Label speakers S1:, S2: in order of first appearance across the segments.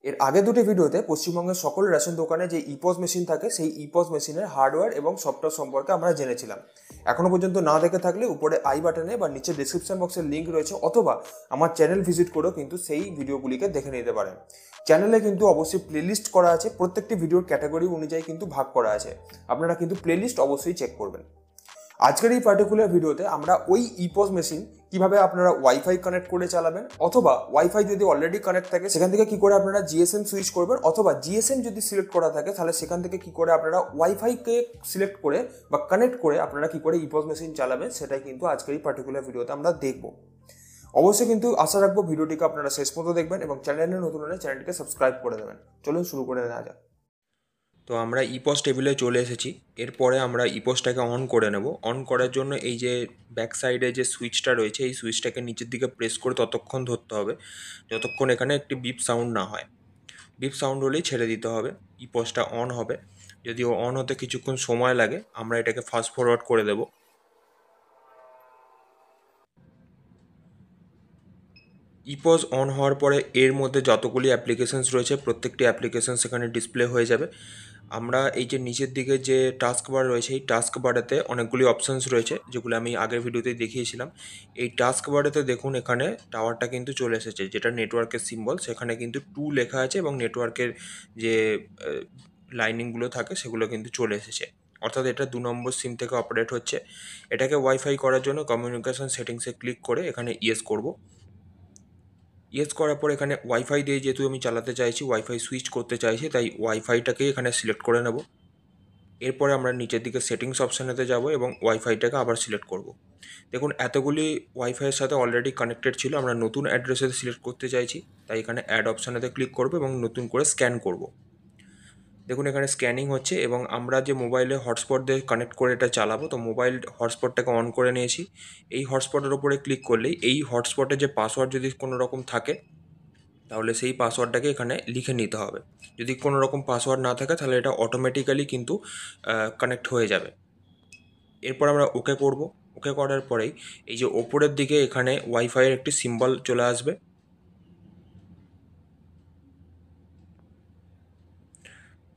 S1: এর আগে দুটি ভিডিওতে পশ্চিমবঙ্গের সকল রেশন দোকানে যে ইপস মেশিন থাকে সেই ইপস মেশিনের হার্ডওয়্যার এবং সফটওয়্যার সম্পর্কে আমরা জেনেছিলাম। এখনো পর্যন্ত না দেখে থাকলে উপরে আই বাটনে বা নিচে ডিসক্রিপশন বক্সের লিঙ্ক রয়েছে, অথবা আমার চ্যানেল ভিজিট করেও কিন্তু সেই ভিডিওগুলিকে দেখে নিতে পারেন। চ্যানেলে কিন্তু অবশ্যই প্লেলিস্ট করা আছে, প্রত্যেকটি ভিডিওর ক্যাটাগরি অনুযায়ী কিন্তু ভাগ করা আছে, আপনারা কিন্তু প্লেলিস্ট অবশ্যই চেক করবেন। আজকের এই পার্টিকুলার ভিডিওতে আমরা ওই ইপস মেশিন কিভাবে আপনারা ওয়াইফাই কানেক্ট করে চালাবেন, অথবা ওয়াইফাই যদি অলরেডি কানেক্ট থাকে সেখান থেকে কি করে আপনারা জিএসএম সুইচ করবেন, অথবা জিএসএম যদি সিলেক্ট করা থাকে তাহলে সেখান থেকে কি করে আপনারা ওয়াইফাইকে সিলেক্ট করে বা কানেক্ট করে আপনারা কি করে ইপস মেশিন চালাবেন, সেটাই কিন্তু আজকের এই পার্টিকুলার ভিডিওতে আমরা দেখব। অবশ্যই কিন্তু আশা রাখবো ভিডিওটিকে আপনারা শেষ পর্যন্ত দেখবেন এবং চ্যানেলে নতুন হলে চ্যানেলটিকে সাবস্ক্রাইব করে দেবেন। চলুন শুরু করে নেওয়া যাক। তো আমরা ইপস টেবিলে চলে এসেছি। এরপরে আমরা ইপসটাকে অন করে নেব। অন করার জন্য এই যে ব্যাক সাইডে যে সুইচটা রয়েছে এই সুইচটাকে নিচের দিকে প্রেস করে ততক্ষণ ধরতে হবে যতক্ষণ এখানে একটি বিপ সাউন্ড না হয়। বিপ সাউন্ড হলেই ছেড়ে দিতে হবে, ইপসটা অন হবে। যদিও অন হতে কিছুক্ষণ সময় লাগে, আমরা এটাকে ফাস্ট ফরওয়ার্ড করে দেব। ইপস অন হওয়ার পরে এর মধ্যে যতগুলি অ্যাপ্লিকেশানস রয়েছে প্রত্যেকটি অ্যাপ্লিকেশানস এখানে ডিসপ্লে হয়ে যাবে। আমরা এই যে নিচের দিকে যে টাস্ক বার রয়েছে এই টাস্ক বারেতে অনেকগুলি অপশানস রয়েছে যেগুলো আমি আগের ভিডিওতেই দেখিয়েছিলাম। এই টাস্ক বারেতে দেখুন এখানে টাওয়ারটা কিন্তু চলে এসেছে, যেটা নেটওয়ার্কের সিম্বল। সেখানে কিন্তু 2 লেখা আছে এবং নেটওয়ার্কের যে লাইনিংগুলো থাকে সেগুলো কিন্তু চলে এসেছে, অর্থাৎ এটা 2 নম্বর সিম থেকে অপারেট হচ্ছে। এটাকে ওয়াইফাই করার জন্য কমিউনিকেশন সেটিংসে ক্লিক করে এখানে ইয়েস করব। ইয়েস করার পর এখানে ওয়াইফাই দিয়ে যেহেতু আমি চালাতে চাইছি, ওয়াইফাই সুইচ করতে চাইছি, তাই ওয়াইফাইটাকে এখানে সিলেক্ট করে নেব। এরপরে আমরা নিচের দিকে সেটিংস অপশানেতে যাব এবং ওয়াইফাইটাকে আবার সিলেক্ট করব। দেখুন এতগুলি ওয়াইফাইয়ের সাথে অলরেডি কানেক্টেড ছিল, আমরা নতুন অ্যাড্রেসে সিলেক্ট করতে চাইছি, তাই এখানে অ্যাড অপশানেতে ক্লিক করব এবং নতুন করে স্ক্যান করব। দেখুন এখানে স্ক্যানিং হচ্ছে এবং আমরা যে মোবাইলে হটস্পট দিয়ে কানেক্ট করে এটা চালাবো, তো মোবাইল হটস্পটটাকে অন করে নিয়েছি। এই হটস্পটের ওপরে ক্লিক করলেই এই হটস্পটে যে পাসওয়ার্ড যদি কোনো রকম থাকে তাহলে সেই পাসওয়ার্ডটাকে এখানে লিখে নিতে হবে। যদি কোনো রকম পাসওয়ার্ড না থাকে তাহলে এটা অটোমেটিক্যালি কিন্তু কানেক্ট হয়ে যাবে। এরপর আমরা ওকে করব। ওকে করার পরেই এই যে ওপরের দিকে এখানে ওয়াইফাইয়ের একটি সিম্বল চলে আসবে।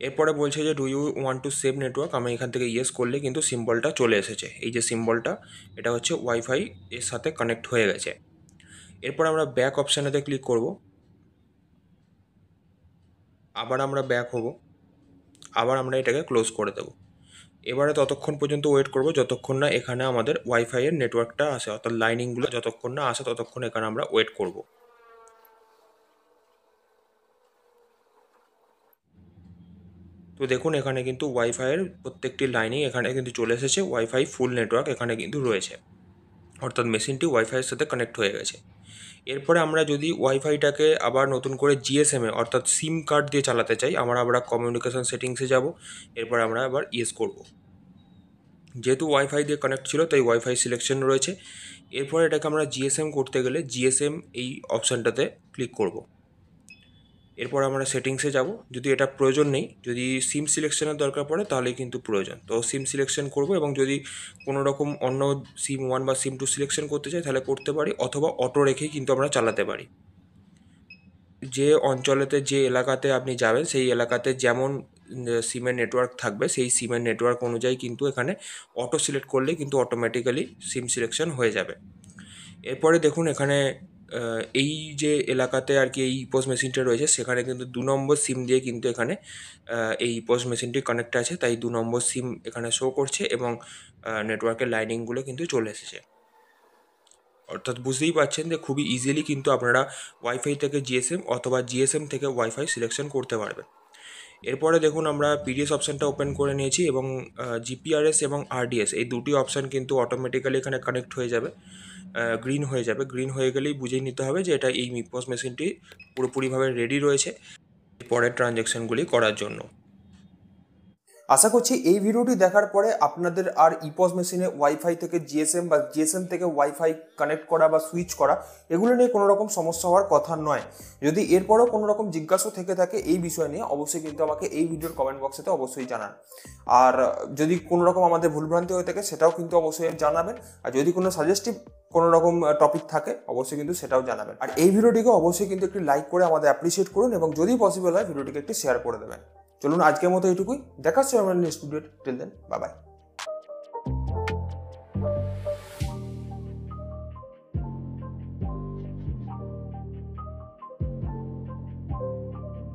S1: এরপরে বলছে যে do you want to save network, আমি এখান থেকে ইয়েস করলে কিন্তু সিম্বলটা চলে এসেছে। এই যে সিম্বলটা, এটা হচ্ছে ওয়াইফাই এর সাথে কানেক্ট হয়ে গেছে। এরপর আমরা ব্যাক অপশানেতে ক্লিক করব। আবার আমরা ব্যাক হব, আবার আমরা এটাকে ক্লোজ করে দেবো। এবারে ততক্ষণ পর্যন্ত ওয়েট করব যতক্ষণ না এখানে আমাদের ওয়াইফাইয়ের নেটওয়ার্কটা আসে, অর্থাৎ লাইনিংগুলো যতক্ষণ না আসে ততক্ষণ এখানে আমরা ওয়েট করব। তো দেখুন এখানে কিন্তু ওয়াইফাইয়ের প্রত্যেকটি লাইনিং এখানে কিন্তু চলে এসেছে, ওয়াইফাই ফুল নেটওয়ার্ক এখানে কিন্তু রয়েছে, অর্থাৎ মেশিনটি ওয়াইফাইয়ের সাথে কানেক্ট হয়ে গেছে। এরপরে আমরা যদি ওয়াইফাইটাকে আবার নতুন করে জিএসএমে অর্থাৎ সিম কার্ড দিয়ে চালাতে চাই, আমরা কমিউনিকেশন সেটিংসে যাব। এরপর আমরা আবার ইয়েস করব। যেহেতু ওয়াইফাই দিয়ে কানেক্ট ছিল তাই ওয়াইফাই সিলেকশন রয়েছে। এরপর এটাকে আমরা জিএসএম করতে গেলে জিএসএম এই অপশানটাতে ক্লিক করব। এরপর আমরা সেটিংসে যাব। যদি এটা প্রয়োজন নেই, যদি সিম সিলেকশনের দরকার পড়ে তাহলে কিন্তু প্রয়োজন, তো সিম সিলেকশন করব। এবং যদি কোনো রকম অন্য সিম 1 বা সিম 2 সিলেকশন করতে চাই তাহলে করতে পারি, অথবা অটো রেখেই কিন্তু আমরা চালাতে পারি। যে অঞ্চলেতে যে এলাকাতে আপনি যাবেন সেই এলাকাতে যেমন সিমের নেটওয়ার্ক থাকবে সেই সিমের নেটওয়ার্ক অনুযায়ী কিন্তু এখানে অটো সিলেক্ট করলে কিন্তু অটোমেটিক্যালি সিম সিলেকশন হয়ে যাবে। এরপরে দেখুন এখানে এই যে এলাকাতে আর কি এই ইপোস মেশিনটা রয়েছে সেখানে কিন্তু 2 নম্বর সিম দিয়ে কিন্তু এখানে এই ইপোস মেশিনটি কানেক্ট আছে, তাই 2 নম্বর সিম এখানে শো করছে এবং নেটওয়ার্কের লাইনিংগুলো কিন্তু চলে এসেছে। অর্থাৎ বুঝতেই পারছেন যে খুবই ইজিলি কিন্তু আপনারা ওয়াইফাই থেকে জিএসএম অথবা জিএসএম থেকে ওয়াইফাই সিলেকশন করতে পারবেন। এরপরে দেখুন আমরা পিডিএস অপশানটা ওপেন করে নিয়েছি এবং জিপিআরএস এবং আরডিএস এই দুটি অপশান কিন্তু অটোমেটিক্যালি এখানে কানেক্ট হয়ে যাবে, গ্রিন হয়ে যাবে। গ্রিন হয়ে গেলেই বুঝেই নিতে হবে যে এটা এই মিপস মেশিনটি পুরোপুরিভাবে রেডি রয়েছে পরের ট্রানজ্যাকশানগুলি করার জন্য।
S2: আশা করছি এই ভিডিওটি দেখার পরে আপনাদের আর ইপস মেশিনে ওয়াইফাই থেকে জিএসএম বা জিএসএম থেকে ওয়াইফাই কানেক্ট করা বা সুইচ করা এগুলো নিয়ে কোনো রকম সমস্যা হওয়ার কথা নয়। যদি এরপরও কোনো রকম জিজ্ঞাসা থেকে থাকে এই বিষয় নিয়ে, অবশ্যই কিন্তু আমাকে এই ভিডিওর কমেন্ট বক্সেতে অবশ্যই জানান। আর যদি কোনো রকম আমাদের ভুলভ্রান্তি হয়ে থাকে সেটাও কিন্তু অবশ্যই জানাবেন। আর যদি কোনো সাজেস্টিভ কোনো রকম টপিক থাকে অবশ্যই কিন্তু সেটাও জানাবেন। আর এই ভিডিওটিকে অবশ্যই কিন্তু একটি লাইক করে আমাদের অ্যাপ্রিসিয়েট করুন এবং যদি পসিবল হয় ভিডিওটিকে একটি শেয়ার করে দেবেন। চলুন আজকের মতো এইটুকুই, দেখা হচ্ছে আমার next video. Till then, bye by.